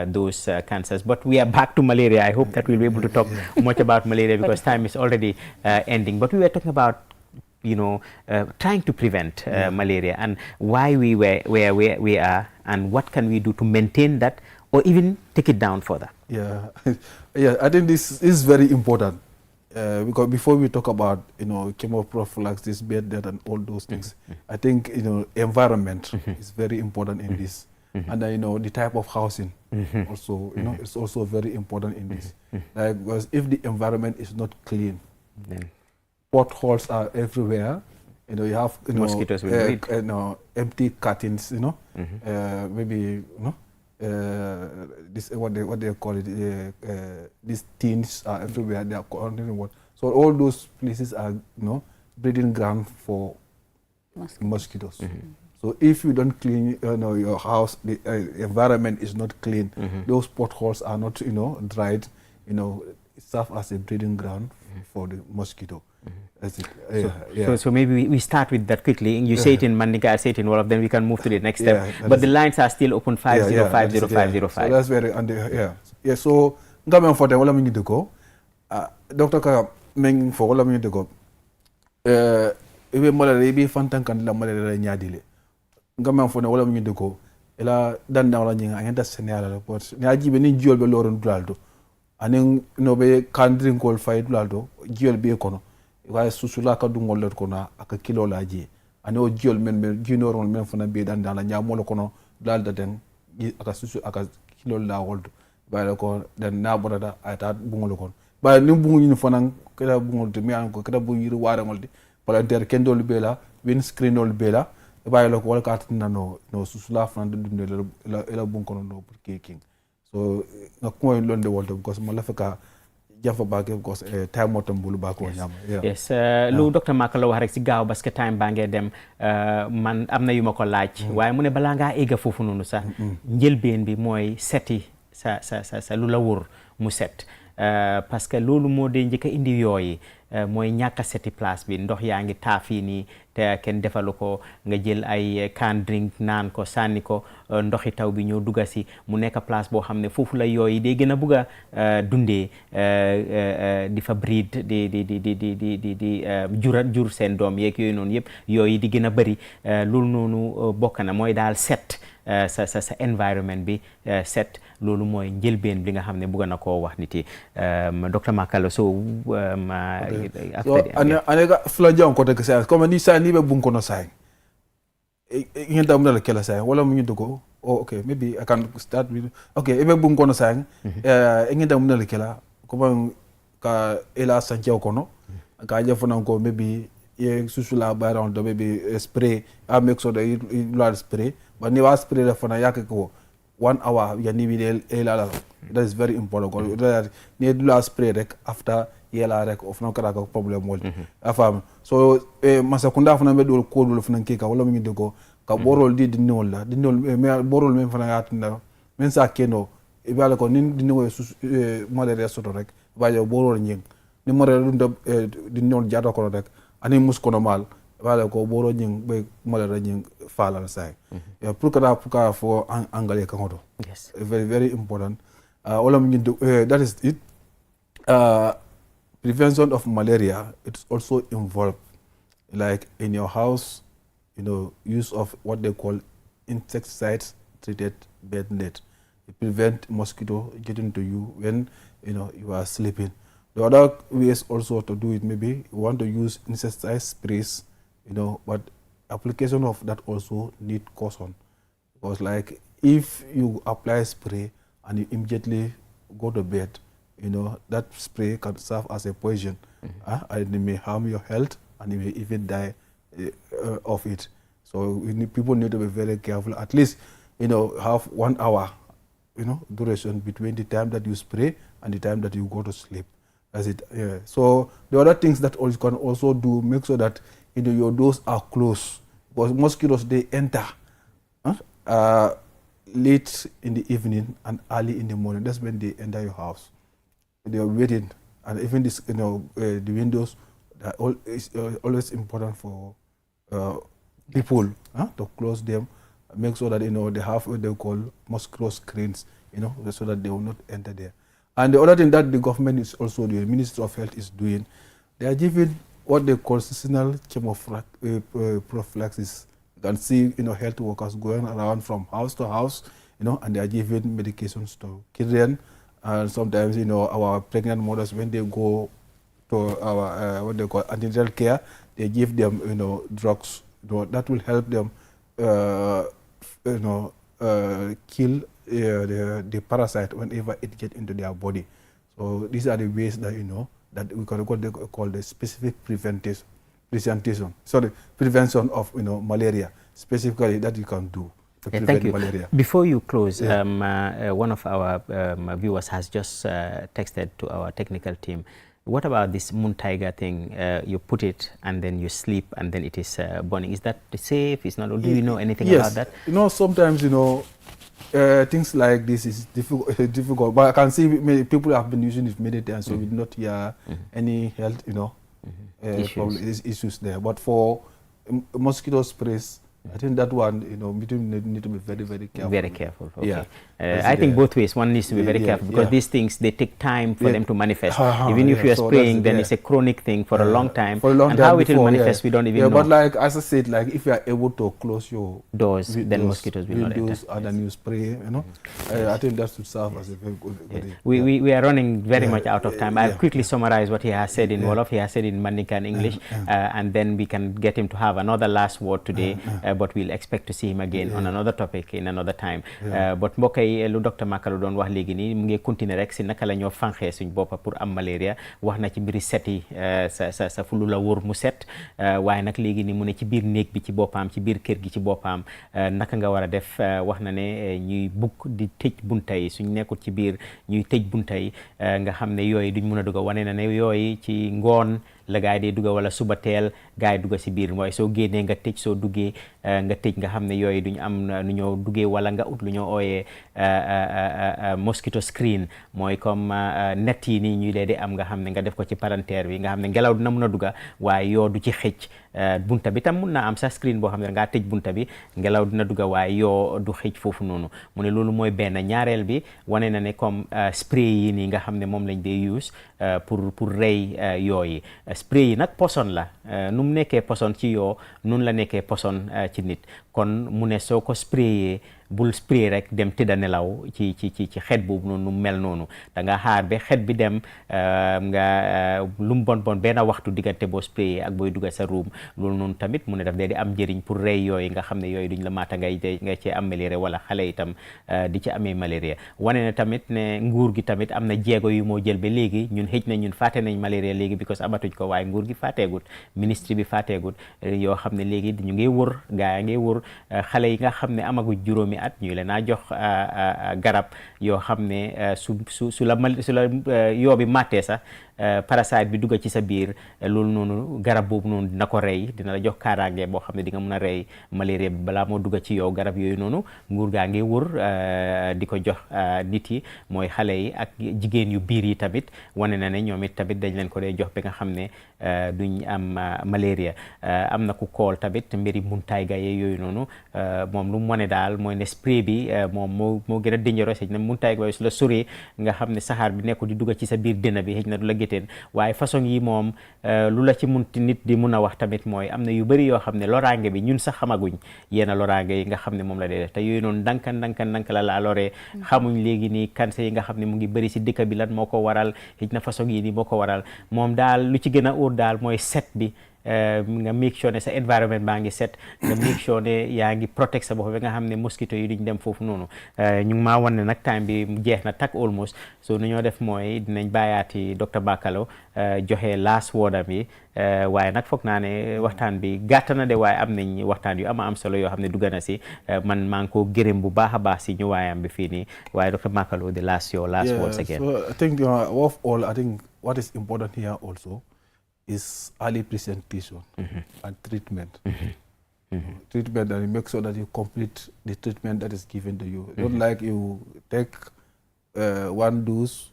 [SPEAKER 1] those cancers. But we are back to malaria. I hope that we'll be able to talk much about malaria because time is already ending. But we were talking about, trying to prevent malaria and why we were where we are and what can we do to maintain that or even take it down further. Yeah,
[SPEAKER 9] I think this is very important. Because before we talk about chemoprophylaxis, bed death, and all those things, I think environment is very important in this, and the type of housing also it's also very important in this. Like, because if the environment is not clean, then potholes are everywhere. You have
[SPEAKER 1] mosquitoes will breed.
[SPEAKER 9] Empty curtains. Maybe this what they call it. These tins are everywhere. They are containing water. So all those places are breeding ground for mosquitoes. So if you don't clean your house, the environment is not clean. Those potholes are not dried. It serves as a breeding ground for the mosquito.
[SPEAKER 1] So maybe we start with that quickly. You say it in Mandinka, I say it in all of them. We can move to the next step. But the lines are still open 50500505.
[SPEAKER 9] So that's very So ngamen for them wala mi ngi ko Dr. Ka meng for wala mi ngi ko ebe malaria bi fantan kan la malaria nyaadile ngamen for wala mi ngi ko ela dan wala nyinga ngenda senala la pot nyaaji be ni jiol be loron dulaldo anen be kan drink all fight dulaldo jiol be kono waaye susula ka dungol ler kono aka kilo laaji ane o jiol men junior men fana be dan la nyaamolo kono dalda den aka susu aka kilo la woldo bayla ko den na borada ata bungol kon bay ni bungu ni fana kala bungol de mi an ko kala bu yiru warangol de palanter kendol bela win screenol bela bayla ko wala ka tan no susula fana dum ela bun kono no pour keking so ngako londe woldo because mo la feka jafa baake because time motam bulu ba ko ñam
[SPEAKER 1] yes lu docteur Makalo wax rek ci gaaw parce que time ba ngee dem man am na yu ma ko laaj waaye mu ne balaa ngaa egga foofu noonu sax njëlbeen bi mooy seti sa lu la wër mu set parce que loolu moo dee njëkk a indi yooyi mooy ñàkk a seti place bi ndox yaa ngi taafii nii te kenn defalu ko nga jël ay can drink naan ko sànni ko ndoxi taw bi ñoo dugga si mu nekk place boo xam ne foofu la yooyu day gën a bugg a dundee di fa breed di jur seen doom yeeg yooyu noonu yëpp yooyu di gën a bëri loolu noonu bokk na mooy daal set sa environment bi set loolu mooy njëlbeen bi nga xam ne bëgg na koo wax nit yi Dr. Makalo so
[SPEAKER 9] anega fula jam ko tek sa comme ni sa ni be bun kono sa ngeen dam dal kala sa wala mu ñu dugo okay maybe I can start with okay ebe bun kono sa ngeen dam dal kala comme ka ela santiago kono ka jefuna ko maybe ye susula baron do maybe spray I make sure that you spray but ni wa spray da fana yak ko 1 hour ya ni bi ela that is very important ko ni dula spray rek after yela rek of no kara ko problem wol afam so masakunda fana be do ko do fana ke ka wala mi de ko ka borol di nol la di nol me borol men fana yatna men sa keno e bala ko nin di no malaria soto rek ba yo borol nyeng ni malaria dum di nol jato ko rek ani mus kono mal wala ko boro nyeng be malaria nyeng falal sai pour ka fo angale ka ngodo
[SPEAKER 1] yes
[SPEAKER 9] very very important wala mi that is it prevention of malaria, it's also involved, like in your house, use of what they call insecticide-treated bed net. It prevent mosquito getting to you when you are sleeping. The other ways also to do it, maybe you want to use insecticide sprays, but application of that also need caution, because like if you apply spray and you immediately go to bed, that spray can serve as a poison, and it may harm your health, and you may even die of it. So people need to be very careful. At least, have 1 hour, duration between the time that you spray and the time that you go to sleep. That's it. Yeah. So the other things that you can also do, make sure that your doors are closed, because mosquitoes they enter late in the evening and early in the morning. That's when they enter your house. They are waiting, and even this, the windows, is always important for people to close them. Make sure that they have what they call mosquito screens, so that they will not enter there. And the other thing that the government is also doing, Ministry of Health is doing, they are giving what they call seasonal prophylaxis. You can see, health workers going around from house to house, and they are giving medications to children. And sometimes, our pregnant mothers, when they go to our what they call antenatal care, they give them, drugs. That will help them, kill the parasite whenever it gets into their body. So these are the ways that that we can what they call the specific prevention of malaria, specifically that you can do.
[SPEAKER 1] Thank you.
[SPEAKER 9] Malaria.
[SPEAKER 1] Before you close, one of our viewers has just texted to our technical team. What about this moon tiger thing? You put it and then you sleep and then it is burning. Is that safe? Is not? Or do you know anything about that?
[SPEAKER 9] Sometimes things like this is difficult. But I can see many people have been using it many times, so we do not hear any health issues there. But for mosquito sprays, I think that one, we need to be very, very careful.
[SPEAKER 1] Very careful. Okay.
[SPEAKER 9] Yeah.
[SPEAKER 1] I think both ways. One needs to be very careful because these things, they take time for them to manifest. Even if you are spraying, then it's a chronic thing for a long time.
[SPEAKER 9] For a long
[SPEAKER 1] and
[SPEAKER 9] time
[SPEAKER 1] how it will manifest, we don't even know.
[SPEAKER 9] But like as I said, like if you are able to close your
[SPEAKER 1] doors, then mosquitoes will not enter.
[SPEAKER 9] And then you spray, I think that should serve as a very good.
[SPEAKER 1] We are running very much out of time. I'll quickly summarize what he has said in Wolof. He has said in Mandinka and English, and then we can get him to have another last word today. But we'll expect to see him again on another topic in another time. But mbokk yi lu Dr. Makalo doon wax léegi nii mu ngi continuer rek si naka la ñoo fanxee suñ boppa pour am malaria. Wax na ci mbiri set yi sa fulu la wóor mu set waaye nag léegi ni mu ne ci biir néeg bi ci boppam ci biir kër gi ci boppam naka nga war a def wax na ne ñuy bugg di tëj bunta yi suñ nekkul ci biir ñuy tëj bunta yi nga xam ne yooyu duñ mun a dugg wane na ne yooyu ci ngoon la gaay di dugga wala suba teel gaay dugga si biir mooy soo génnee nga tëj soo duggee nga tëj nga xam ne yooyu duñ am nu ñoo duggee wala nga ut lu ñoo ooyee mosquito screen mooy comme net yi nii ñuy lee di am nga xam ne nga def ko ci palanteer bi nga xam ne ngelaw dina mun a dugga waaye yoo du ci xëj bunta bi tam mun naa am sa screen boo xam ne ngaa tëj bunta bi ngelaw dina dugga waaye yoo du xëj foofu noonu mu ne loolu mooy benn ñaareel bi wane na ne comme spray yi nii nga xam ne moom lañ dee use pour rey yooyi spray yi nag poson la nu mu nekkee poson ci yoo nun la nekkee poson ci nit kon mu ne soo ko sprayé bul spray rek dem tëdda nelaw ci xet boobu noonu mel noonu da nga xaar ba xet bi dem nga lu mu bon benn waxtu diggante boo spray ak booy dugga sa room loolu noonu tamit mu ne daf dee di am njëriñ pour rey yooyu nga xam ne yooyu duñ la maata nga cee am malaria wala xale itam di ci amee malaria wane na tamit ne nguur gi tamit am na jéego yu moo jël ba léegi ñun xëj na ñun fàtte nañ malaria léegi because amatuñ ko waaye nguur gi fàtteegut ministre bi fàtteegut yoo xam ne léegi ñu ngi wër gaa yi ngi wër xale yi nga xam ne amaguñ juróomi at ñu leen a jox garab yoo xam ne su la yoo bi màttee sax parasite bi dugga ci sa biir loolu noonu garab boobu noonu dina ko rey dina la jox kaaraange boo xam ne di nga mën a rey malaria bi balaa moo dugga ci yow garab yooyu noonu nguur gaa ngi wër di ko jox nit yi mooy xale yi ak jigéen yu biir yi tamit wane na ne ñoom it tamit dañ leen ko dee jox bi nga xam ne duñ am malaria am na ku kool tamit mbiri muntaay gaye yooyu noonu moom lu mu wane daal mooy ne spray bi moom moo gën a dangereux xëy na muntaay gaye su la soree nga xam ne saxaar bi nekku di dugga ci sa biir dënn bi xëy na du la gétteen waaye façon yi moom lu la ci munti nit di mun a wax tamit mooy am na yu bëri yoo xam ne loraange bi ñun sax xamaguñ yenn loraange yi nga xam ne moom la dee def te yooyu noonu ndank la loree xamuñ léegi nii cancer yi nga xam ne mu ngi bëri si dëkk bi lan moo ko waral xëy na façon yi nii moo ko waral moom daal lu ci gën a óor daal mooy set bi nga make sure ne sa environment baa ngi set nga make sure ne yaa ngi protect sa bopp ba nga xam ne mosquito yi duñ dem foofu noonu ñu ngi maa wan ne nag time bi jeex na tak almost so nu ñoo def mooy dinañ bàyyaati docteur Bakalo joxe last wordam yi waaye nag foog naa ne waxtaan bi gàtt na de waaye am nañ waxtaan yu am solo yoo xam ne dugg na si man maa ngi ko gërëm bu baax a baax si ñëwaayam bi fii nii waaye docteur Bakalo the last words again.
[SPEAKER 9] So I think of all, I think what is important here also is early presentation and treatment. Treatment, and make sure that you complete the treatment that is given to you. Not like you take one dose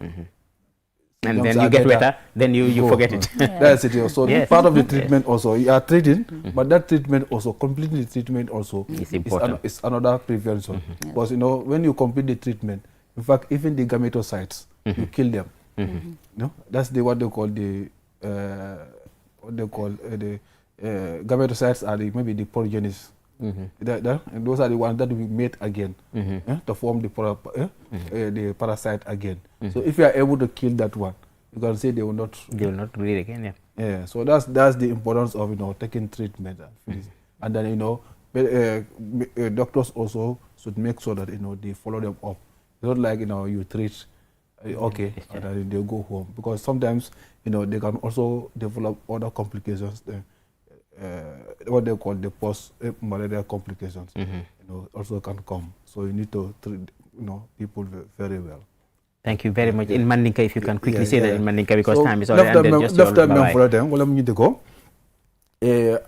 [SPEAKER 1] and then you get better, then you forget it.
[SPEAKER 9] That's it. So yes. Part of the treatment also, you are treating, but that treatment also, completely treatment also
[SPEAKER 1] is important.
[SPEAKER 9] Is another prevention. Because you know, when you complete the treatment, in fact, even the gametocytes, you kill them. You know, that's what they call the gametocytes are maybe the progenies. And those are the ones that we mate again to form the parasite again. So if you are able to kill that one, you can say they will not
[SPEAKER 1] breed again.
[SPEAKER 9] Yeah. So that's the importance of taking treatment and then doctors also should make sure that they follow them up. It's not like you treat. Okay, and then they go home, because sometimes they can also develop other complications, what they call the post-malaria complications. Also can come. So you need to treat people very well.
[SPEAKER 1] Thank you very much. In Mandinka, if you can quickly say that in Mandinka, because time is already ended. Just your bye-bye.
[SPEAKER 9] Wala mu ko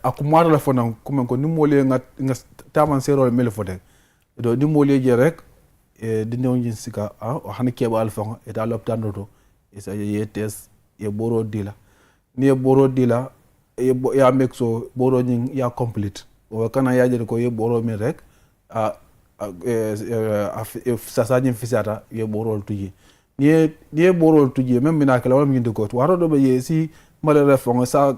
[SPEAKER 9] akumara la fona kuma ko ni mole nga taman sero mele fote do ni mole je rek di new ñin sika hani keba alfa eta loptan do isa ye test ye boro dila ni boro dila ya make so boro ñin ya complete o kana ya je ko ye boro mi rek sasa ñin fisata ye boro tuji ni boro tuji même mina kala wala ñinde ko waro do be ye si malere fon sa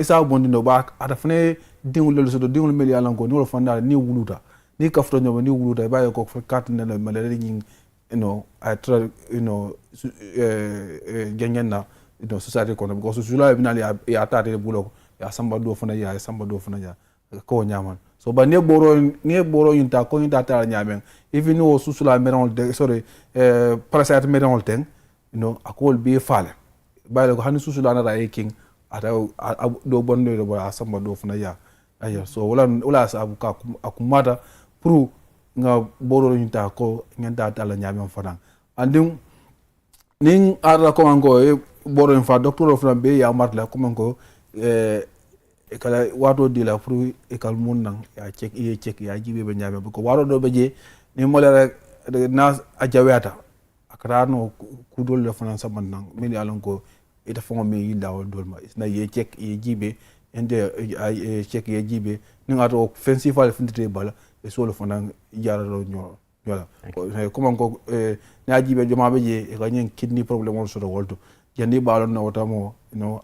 [SPEAKER 9] isa bondi no ba ada fane dingul so do dingul meli ala ko ni wala fanda ni wuluta ni kafto ñoma ni wuluta ba ko fa carte ne la malere ñi I try genyenna society kono because sula binali ya tare bulo ya samba do fana ya ko nyaman so ba ne boro yinta ko yinta tara nyamen even no susula meron de sorry parasite meron ten akol be fale ba ko hani susula na ray king ata do bonno do ba samba do fana ya ayo so wala sa akumata pour nga boro yinta ko ngenda tala nyamen fana andum ning ara ko ango boro infa docteur of be ya marla ko mango kala wato dila pour ekal mun nan ya check ya jibe be nyame ko waro do be je ni molere na ajawata akrano kudol le fana saban nan min yalon ko ita fo mi yinda wol dolma na ye check ye jibe ende check ye jibe ni ngato festival findite bala e solo fana jaralo nyola ko mango na jibe joma be je e ganyen kidney problem on so do wolto jandi balon na wata mo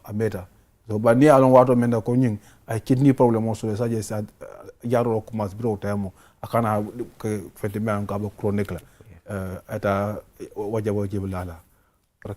[SPEAKER 9] ameta so ba ni alon wato men ko nyin ay kidney problem o so sa je sa jaro commence bro tamo akana ke fete men ko ba chronique la ata wajabo jiblala.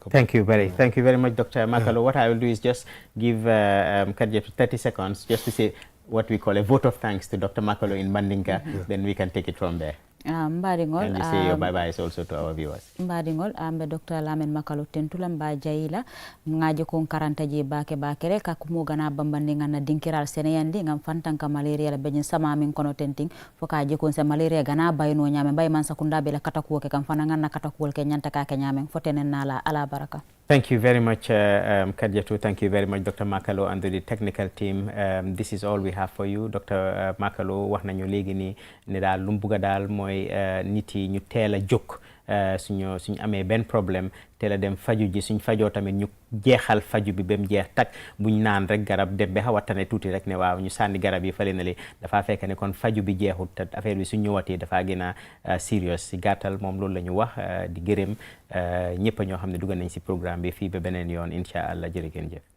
[SPEAKER 1] Thank you very much, Dr. Makalo. What I will do is just give Khadija 30 seconds just to say what we call a vote of thanks to Dr. Makalo in Mandinka. Then we can take it from there.
[SPEAKER 2] Mbaringol
[SPEAKER 1] and you say your bye-byes also to our viewers.
[SPEAKER 2] Mbaringol ambe Dr. Lamin Makalo tentula mba jaila ngaje kon karanta je bake bakere ka kumo gana bambandinga na dinkiral seneyandi ngam fantanka malaria la benyin sama min kono tenting foka je kon se malaria gana bayno nyame bay man sakunda be la katakuwo ke kam fananga na katakuwol ke nyanta ka ke nyame fotenen nala ala baraka.
[SPEAKER 1] Thank you very much, Khadijatu. Thank you very much, Dr. Makalo and the technical team. This is all we have for you. Dr. Makalo wax nañu léegi ni daal lu mu bugg a daal mooy nit yi ñu teel a jóg suñu amee benn problème teel a dem faju ji suñ fajoo tamit ñu jeexal faju bi ba mu jeex tak buñ naan rek garab dem ba xaw a tane tuuti rek ne waaw ñu sànni garab yi fële na li dafa fekk ne kon faju bi jeexut te affaire bi su ñëwatee dafa gën a serious si gàttal moom loolu la ñu wax di gërëm ñëpp ñoo xam ne dugg nañ si programme bi fii ba beneen yoon incha allah jërë ngeen jëf.